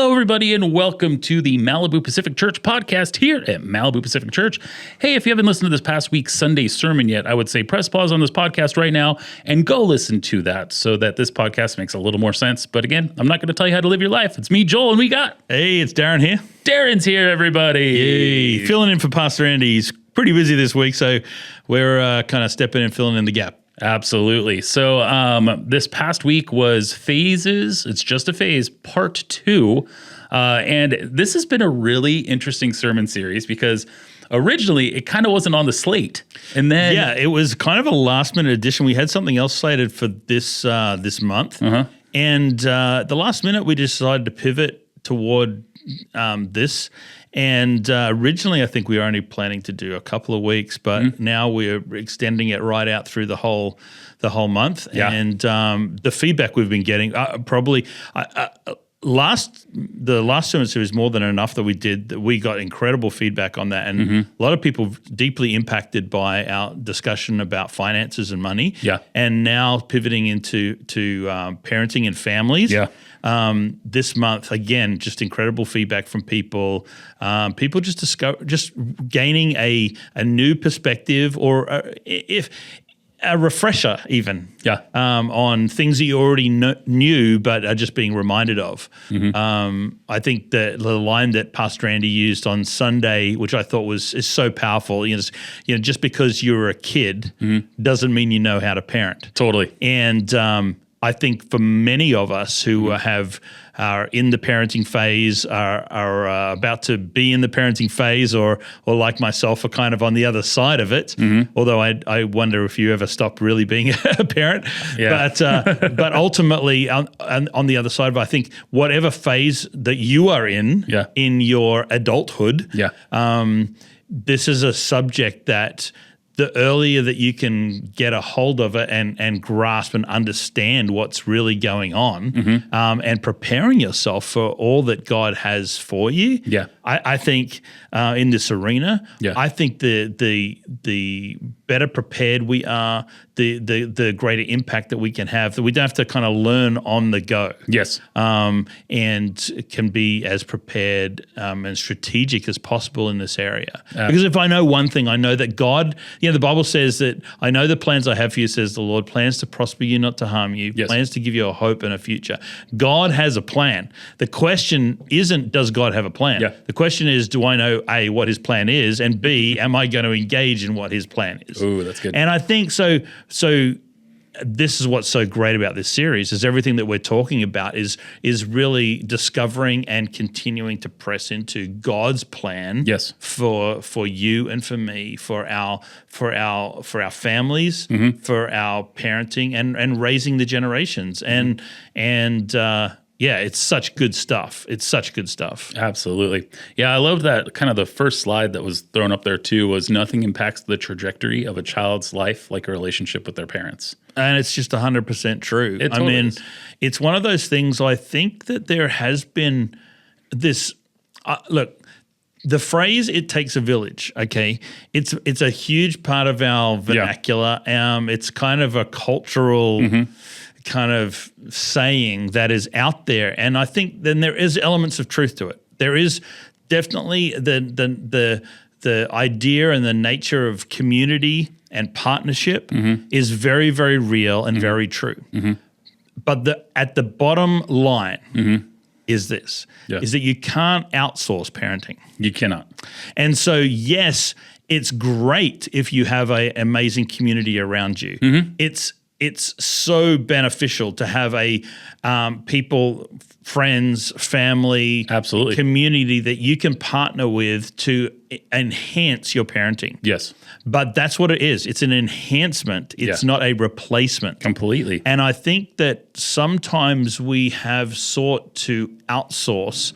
Hello, everybody, and welcome to the Malibu Pacific Church podcast here at Malibu Pacific Church. Hey, if you haven't listened to this past week's Sunday sermon yet, I would say press pause on this podcast right now and go listen to that so that this podcast makes a little more sense. But again, I'm not going to tell you how to live your life. It's me, Joel, and we got... Hey, it's Darren here. Darren's here, everybody. Hey, filling in for Pastor Andy. He's pretty busy this week, so we're kind of stepping in, filling in the gap. Absolutely. So this past week was Phases. It's just a phase, part 2. And this has been a really interesting sermon series because originally it kind of wasn't on the slate. And then... Yeah, it was kind of a last minute addition. We had something else slated for this month. And the last minute we decided to pivot toward this. And originally, I think we were only planning to do a couple of weeks, but now we're extending it right out through the whole month. Yeah. And the feedback we've been getting, the last sermon series, more than enough that we did, that we got incredible feedback on that, and a lot of people deeply impacted by our discussion about finances and money. Yeah. And now pivoting into parenting and families. Yeah. This month, again, just incredible feedback from people. People just gaining a new perspective, or if a refresher even. Yeah. On things that you already knew but are just being reminded of. I think the line that Pastor Andy used on Sunday, which I thought is so powerful, just because you're a kid doesn't mean you know how to parent. Totally. And I think for many of us who are in the parenting phase, are about to be in the parenting phase, or like myself, are kind of on the other side of it. Although I wonder if you ever stopped really being a parent. Yeah. But ultimately, on the other side of it, I think whatever phase that you are in your adulthood, this is a subject that the earlier that you can get a hold of it and grasp and understand what's really going on, and preparing yourself for all that God has for you. Yeah. I think in this arena, Yeah. I think the better prepared we are, the greater impact that we can have, that we don't have to kind of learn on the go. Yes. And can be as prepared and strategic as possible in this area. Because if I know one thing, I know that God, the Bible says that I know the plans I have for you, says the Lord, plans to prosper you, not to harm you, Yes. plans to give you a hope and a future. God has a plan. The question isn't, does God have a plan? Yeah. The question is, do I know, A, what his plan is, and B, am I going to engage in what his plan is? Ooh, that's good. And I think so this is what's so great about this series, is everything that we're talking about is really discovering and continuing to press into God's plan. Yes. For you and for me, for our families, for our parenting and raising the generations. And it's such good stuff. It's such good stuff. Absolutely. Yeah, I loved that kind of the first slide that was thrown up there too, was nothing impacts the trajectory of a child's life like a relationship with their parents. And it's just 100% true. It totally is. It's one of those things. I think that there has been this look, the phrase "it takes a village," okay? It's a huge part of our vernacular. It's kind of a cultural kind of saying that is out there, and I think then there is elements of truth to it. There is definitely the idea and the nature of community and partnership is very, very real and very true. But at the bottom line is this, is that you can't outsource parenting. You cannot. And so, yes, it's great if you have an amazing community around you. It's so beneficial to have a people, friends, family, Absolutely. community that you can partner with to enhance your parenting. Yes. But that's what it is. It's an enhancement. It's not a replacement. Completely. And I think that sometimes we have sought to outsource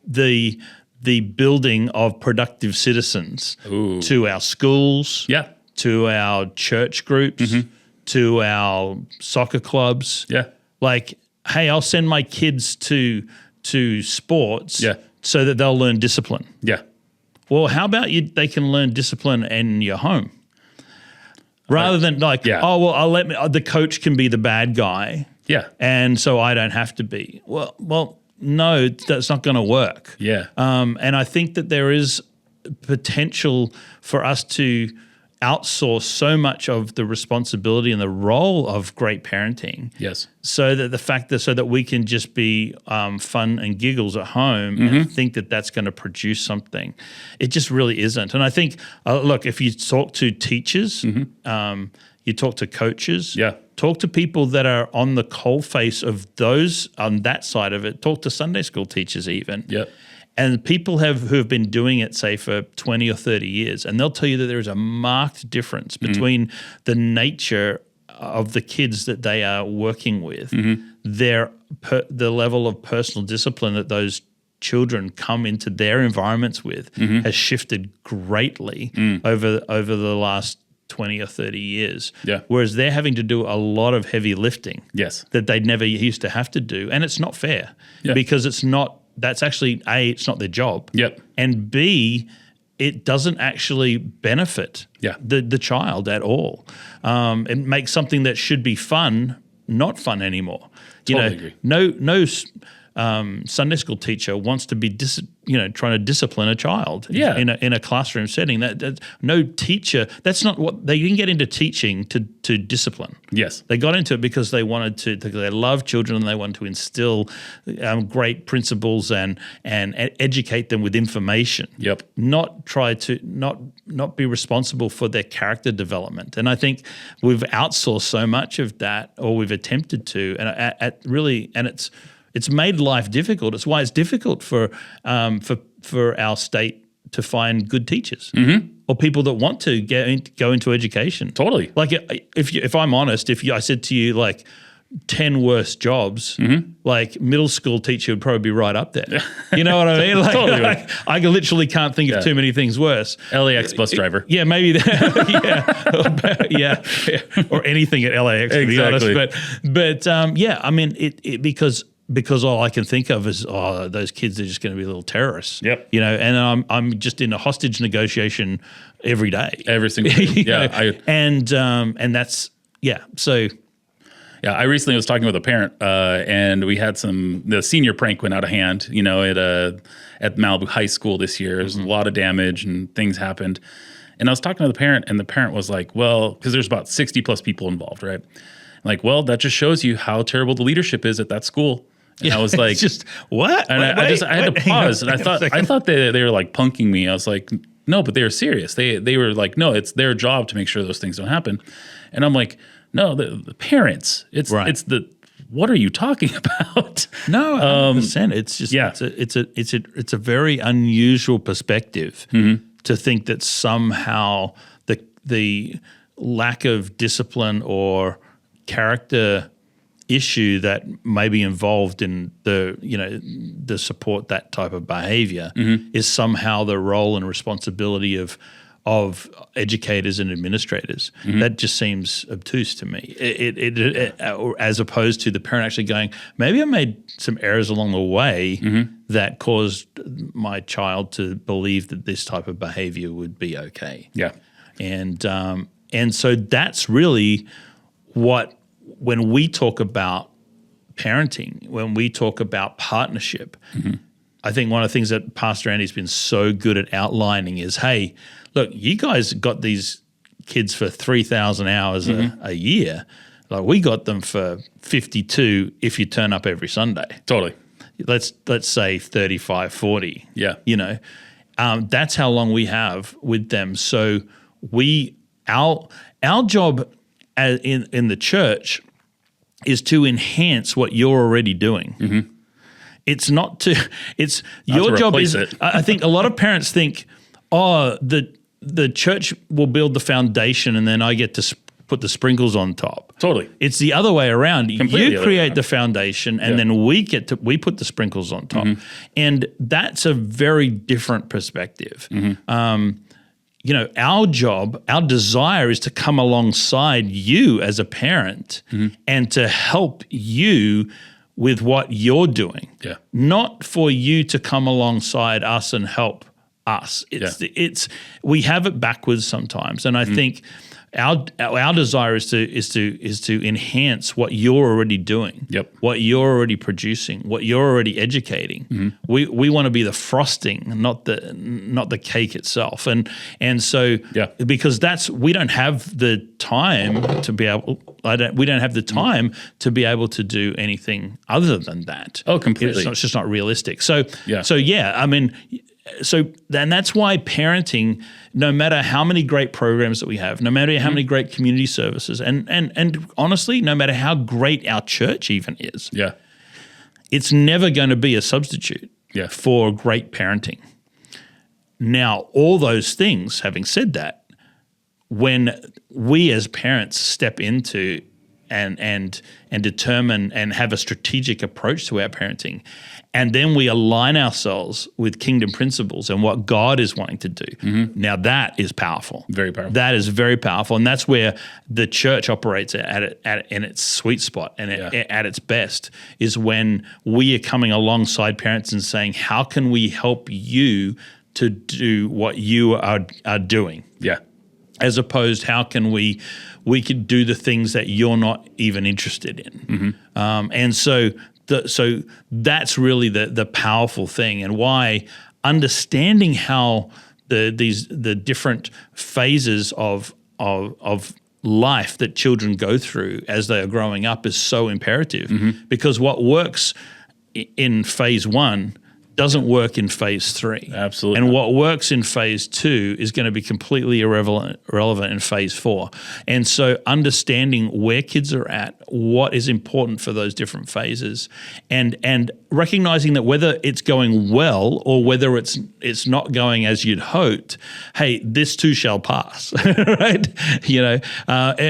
the building of productive citizens to our schools, to our church groups, to our soccer clubs. Yeah. Like, hey, I'll send my kids to sports so that they'll learn discipline. Yeah. Well, how about they can learn discipline in your home? Rather than like, the coach can be the bad guy. Yeah. And so I don't have to be. Well, no, that's not going to work. Yeah. And I think that there is potential for us to outsource so much of the responsibility and the role of great parenting. Yes. So that we can just be fun and giggles at home and think that that's going to produce something. It just really isn't. And I think, look, if you talk to teachers, you talk to coaches, talk to people that are on the coalface of those on that side of it. Talk to Sunday school teachers even. Yep. And people who have been doing it, say, for 20 or 30 years, and they'll tell you that there is a marked difference between the nature of the kids that they are working with, the level of personal discipline that those children come into their environments with has shifted greatly over the last 20 or 30 years. Yeah. Whereas they're having to do a lot of heavy lifting that they'd never used to have to do. And it's not fair because that's actually, A, it's not their job. Yep. And B, it doesn't actually benefit the child at all. It makes something that should be fun not fun anymore. Agree. No Sunday school teacher wants to be trying to discipline a child in a classroom setting. That no teacher. That's not what they didn't get into teaching to discipline. Yes, they got into it because they wanted to. They love children and they wanted to instill great principles and educate them with information. Yep. Not try to not be responsible for their character development. And I think we've outsourced so much of that, or we've attempted to, and it's made life difficult. It's why it's difficult for our state to find good teachers or people that want to go into education. Totally. Like if I'm honest, I said to you like 10 worst jobs, like middle school teacher would probably be right up there. You know what I mean? Like, Totally. I literally can't think of too many things worse. LAX bus driver. Yeah, maybe that. yeah, or anything at LAX to be honest. But I mean it because all I can think of is, those kids are just going to be little terrorists. Yep. And I'm just in a hostage negotiation every day. Every single day. And that's, so. Yeah, I recently was talking with a parent, and we had the senior prank went out of hand, at Malibu High School this year. There was a lot of damage and things happened. And I was talking to the parent, and the parent was like, well, because there's about 60 plus people involved, right? Like, well, that just shows you how terrible the leadership is at that school. And I was like, just what? And I had to pause, and I thought they were like punking me. I was like, no, but they were serious. They were like, no, it's their job to make sure those things don't happen. And I'm like, no, the parents. It's what are you talking about? No, 100%. It's just it's a very unusual perspective to think that somehow the lack of discipline or character issue that may be involved in the support that type of behavior is somehow the role and responsibility of educators and administrators. That just seems obtuse to me. It as opposed to the parent actually going, maybe I made some errors along the way that caused my child to believe that this type of behavior would be okay. Yeah, and so that's really what. When we talk about parenting, when we talk about partnership, I think one of the things that Pastor Andy's been so good at outlining is, hey, look, you guys got these kids for 3,000 hours a year. Like we got them for 52 if you turn up every Sunday. Totally. Let's say 35, 40. Yeah. That's how long we have with them. So our job in the church is to enhance what you're already doing. It's not to. It's your job is. I think a lot of parents think, the church will build the foundation and then I get to put the sprinkles on top. Totally. It's the other way around. Completely you create the foundation and then we put the sprinkles on top, and that's a very different perspective. Our job, our desire is to come alongside you as a parent and to help you with what you're doing. Yeah. Not for you to come alongside us and help us. We have it backwards sometimes. And I think, our desire is to enhance what you're already doing, what you're already producing, what you're already educating. We want to be the frosting, not the cake itself, and so because we don't have the time to be able. We don't have the time to be able to do anything other than that. Oh, completely. It's just not realistic. So I mean. So then that's why parenting, no matter how many great programs that we have, no matter how many great community services, and honestly, no matter how great our church even is, it's never going to be a substitute for great parenting. Now, all those things, having said that, when we as parents step into and determine and have a strategic approach to our parenting, and then we align ourselves with kingdom principles and what God is wanting to do. Now that is powerful. Very powerful. That is very powerful, and that's where the church operates in its sweet spot and at its best is when we are coming alongside parents and saying, "How can we help you to do what you are doing?" As opposed, how can we could do the things that you're not even interested in, and so that's really the powerful thing, and why understanding how the different phases of life that children go through as they are growing up is so imperative, because what works in phase 1 doesn't work in phase 3. Absolutely. And what works in phase 2 is going to be completely irrelevant in phase 4. And so understanding where kids are at, what is important for those different phases, and recognizing that whether it's going well or whether it's not going as you'd hoped, hey, this too shall pass, right?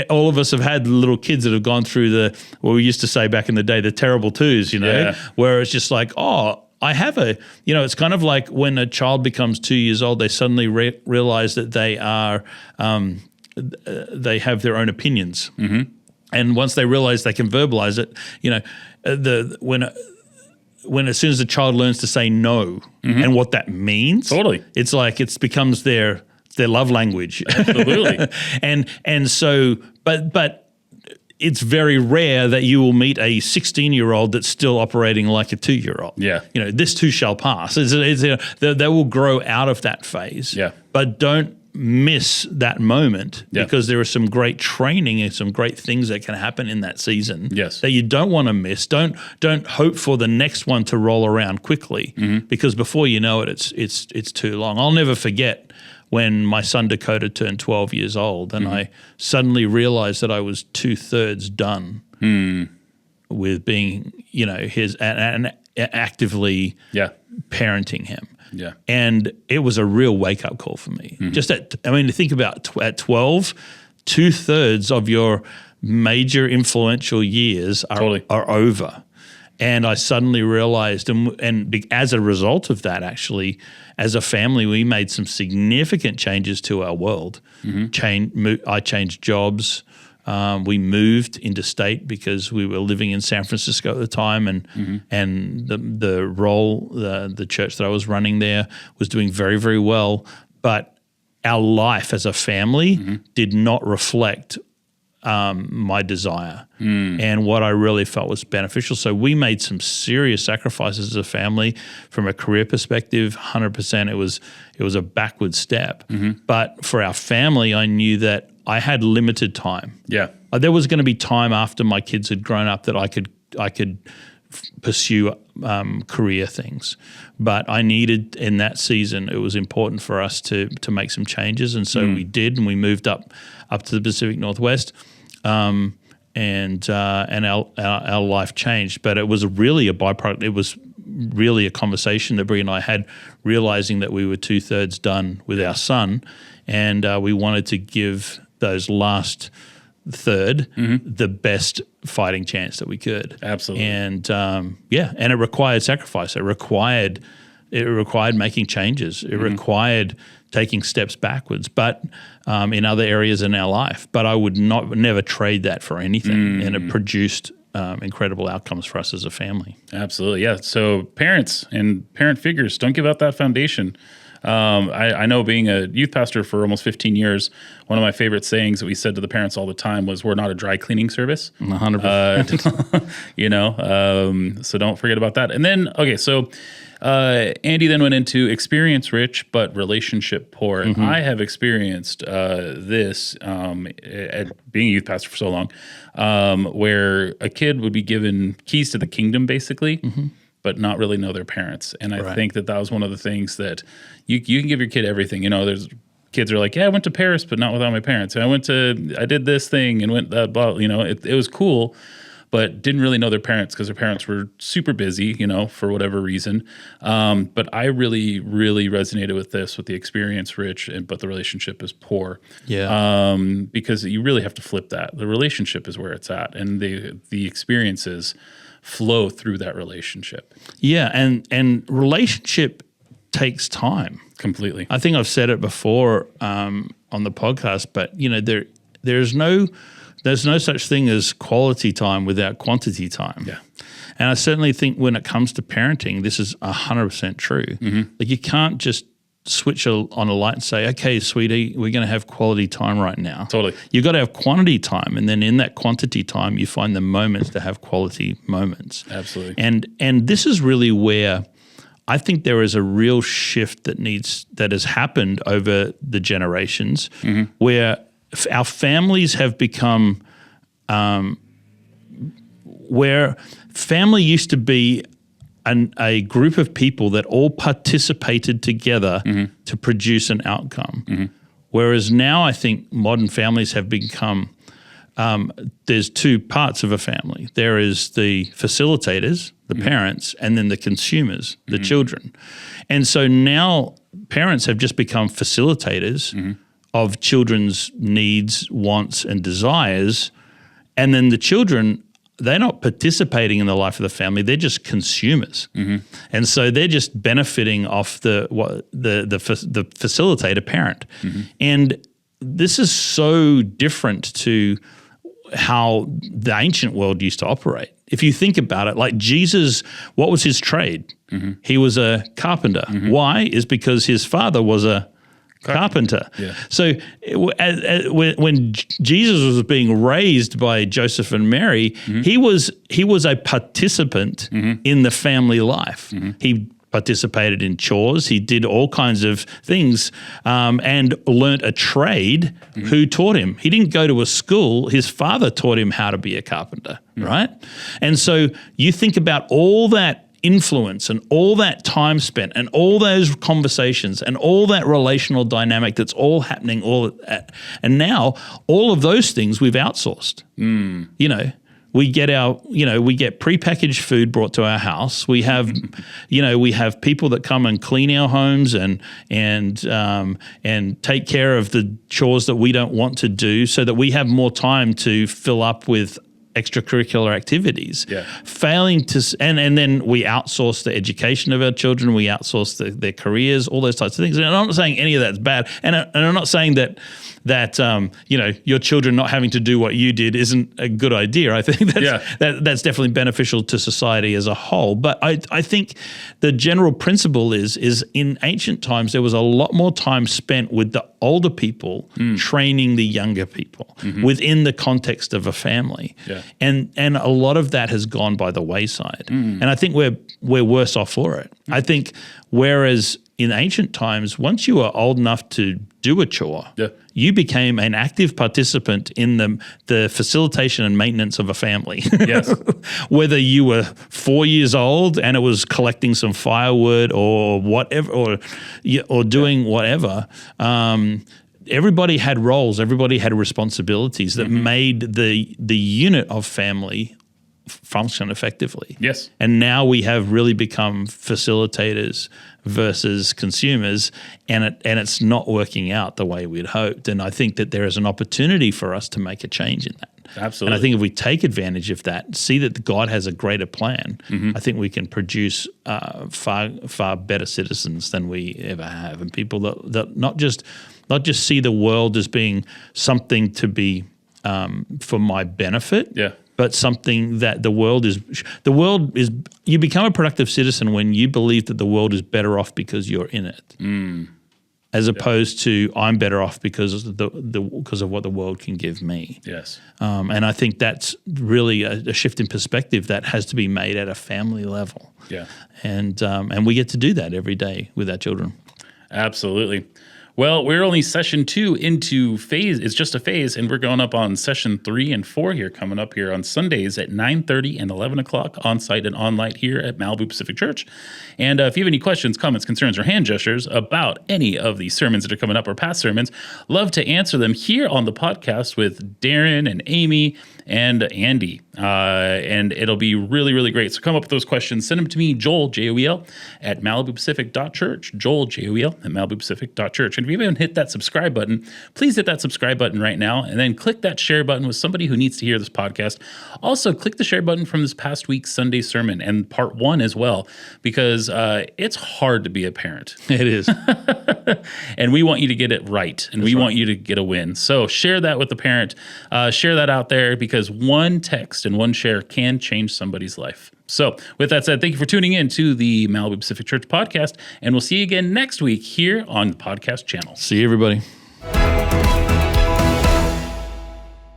All of us have had little kids that have gone through what we used to say back in the day, the terrible twos, where it's just like, I have it's kind of like when a child becomes 2 years old, they suddenly realize that they have their own opinions. And once they realize they can verbalize it, when as soon as the child learns to say no and what that means, it's like it becomes their love language. Absolutely. and so, but it's very rare that you will meet a 16-year-old that's still operating like a 2-year-old. This too shall pass. They will grow out of that phase. But don't miss that moment because there is some great training and some great things that can happen in that season that you don't want to miss. Don't hope for the next one to roll around quickly because before you know it, it's too long. I'll never forget when my son Dakota turned 12 years old, and I suddenly realized that I was 2/3 done with being, his and actively parenting him. And it was a real wake-up call for me. To think about at 12, 2/3 of your major influential years are over. And I suddenly realized, and as a result of that, actually, as a family, we made some significant changes to our world. I changed jobs. We moved interstate because we were living in San Francisco at the time, and the role, the church that I was running there was doing very, very well. But our life as a family did not reflect my desire and what I really felt was beneficial. So we made some serious sacrifices as a family from a career perspective. 100%, it was a backward step. But for our family, I knew that I had limited time. There was going to be time after my kids had grown up that I could pursue career things, but I needed in that season. It was important for us to make some changes, and so we did, and we moved up to the Pacific Northwest, and our life changed. But it was really a byproduct. It was really a conversation that Brie and I had, realizing that we were 2/3 done with our son, and we wanted to give those last third the best fighting chance that we could. Absolutely. And and it required sacrifice. It required making changes. It required taking steps backwards, but in other areas in our life. But I would never trade that for anything, and it produced incredible outcomes for us as a family. Absolutely, yeah. So parents and parent figures, don't give up that foundation. I know being a youth pastor for almost 15 years, one of my favorite sayings that we said to the parents all the time was, "We're not a dry cleaning service." 100%. So don't forget about that. And then, okay, so Andy then went into experience rich, but relationship poor. And I have experienced this at being a youth pastor for so long, where a kid would be given keys to the kingdom, basically, but not really know their parents. And I think that was one of the things that you can give your kid everything. You know, there's kids are like, yeah, I went to Paris, but not without my parents. I did this thing and went that, blah, you know, it was cool, but didn't really know their parents because their parents were super busy, you know, for whatever reason. But I really, really resonated with this, with the experience rich, but the relationship is poor. Yeah. Because you really have to flip that. The relationship is where it's at, and the experiences flow through that relationship. Yeah, and relationship takes time. Completely. I think I've said it before on the podcast, but you know, there's no such thing as quality time without quantity time. Yeah. And I certainly think when it comes to parenting, this is 100% true. Like you can't just switch on a light and say, okay, sweetie, we're going to have quality time right now. Totally. You've got to have quantity time. And then in that quantity time, you find the moments to have quality moments. Absolutely. And this is really where I think there is a real shift that has happened over the generations where our families have become where family used to be a group of people that all participated together to produce an outcome. Whereas now I think modern families have become, there's two parts of a family. There is the facilitators, the parents, and then the consumers, the children. And so now parents have just become facilitators of children's needs, wants, and desires. And then the children, they're not participating in the life of the family; they're just consumers, and so they're just benefiting off the facilitator parent. And this is so different to how the ancient world used to operate. If you think about it, like Jesus, what was his trade? He was a carpenter. Why? Is because his father was a carpenter. Yeah. So when Jesus was being raised by Joseph and Mary, he was a participant in the family life. He participated in chores. He did all kinds of things and learnt a trade. Who taught him? He didn't go to a school. His father taught him how to be a carpenter, right? And so you think about all that influence and all that time spent and all those conversations and all that relational dynamic that's all happening and now all of those things we've outsourced. You know, we get prepackaged food brought to our house. We have we have people that come and clean our homes and take care of the chores that we don't want to do so that we have more time to fill up with extracurricular activities. Failing to, and then we outsource the education of our children, we outsource their careers, all those types of things. And I'm not saying any of that's bad, and I'm not saying that your children not having to do what you did isn't a good idea. I think that's definitely beneficial to society as a whole. But I think the general principle is in ancient times there was a lot more time spent with the older people training the younger people within the context of a family. And a lot of that has gone by the wayside. And I think we're worse off for it. I think whereas in ancient times, once you were old enough to do a chore, you became an active participant in the facilitation and maintenance of a family. Whether you were 4 years old and it was collecting some firewood or whatever, or doing whatever, everybody had roles, everybody had responsibilities that made the unit of family function effectively. And now we have really become facilitators versus consumers, and it's not working out the way we'd hoped. And I think that there is an opportunity for us to make a change in that. Absolutely. And I think if we take advantage of that, see that God has a greater plan, I think we can produce far better citizens than we ever have, and people that not just see the world as being something to be for my benefit, but something that the world is. You become a productive citizen when you believe that the world is better off because you're in it, as opposed to I'm better off because of because of what the world can give me. Yes. And I think that's really a shift in perspective that has to be made at a family level. Yeah. And we get to do that every day with our children. Absolutely. Well, we're only session 2 into phase. It's just a phase, and we're going up on session 3 and 4 here, coming up here on Sundays at 9:30 and 11 o'clock on site and online here at Malibu Pacific Church. And if you have any questions, comments, concerns, or hand gestures about any of the sermons that are coming up or past sermons, love to answer them here on the podcast with Darren and Amy and Andy. And it'll be really, really great. So come up with those questions. Send them to me, Joel, Joel, at MalibuPacific.church. Joel, Joel, at MalibuPacific.church. And if you haven't hit that subscribe button, please hit that subscribe button right now. And then click that share button with somebody who needs to hear this podcast. Also, click the share button from this past week's Sunday sermon and part 1 as well, because it's hard to be a parent. It is. And we want you to get it right. And we want you to get a win. So share that with the parent. Share that out there, because one text and one share can change somebody's life. So with that said, thank you for tuning in to the Malibu Pacific Church podcast, and we'll see you again next week here on the podcast channel. See you, everybody.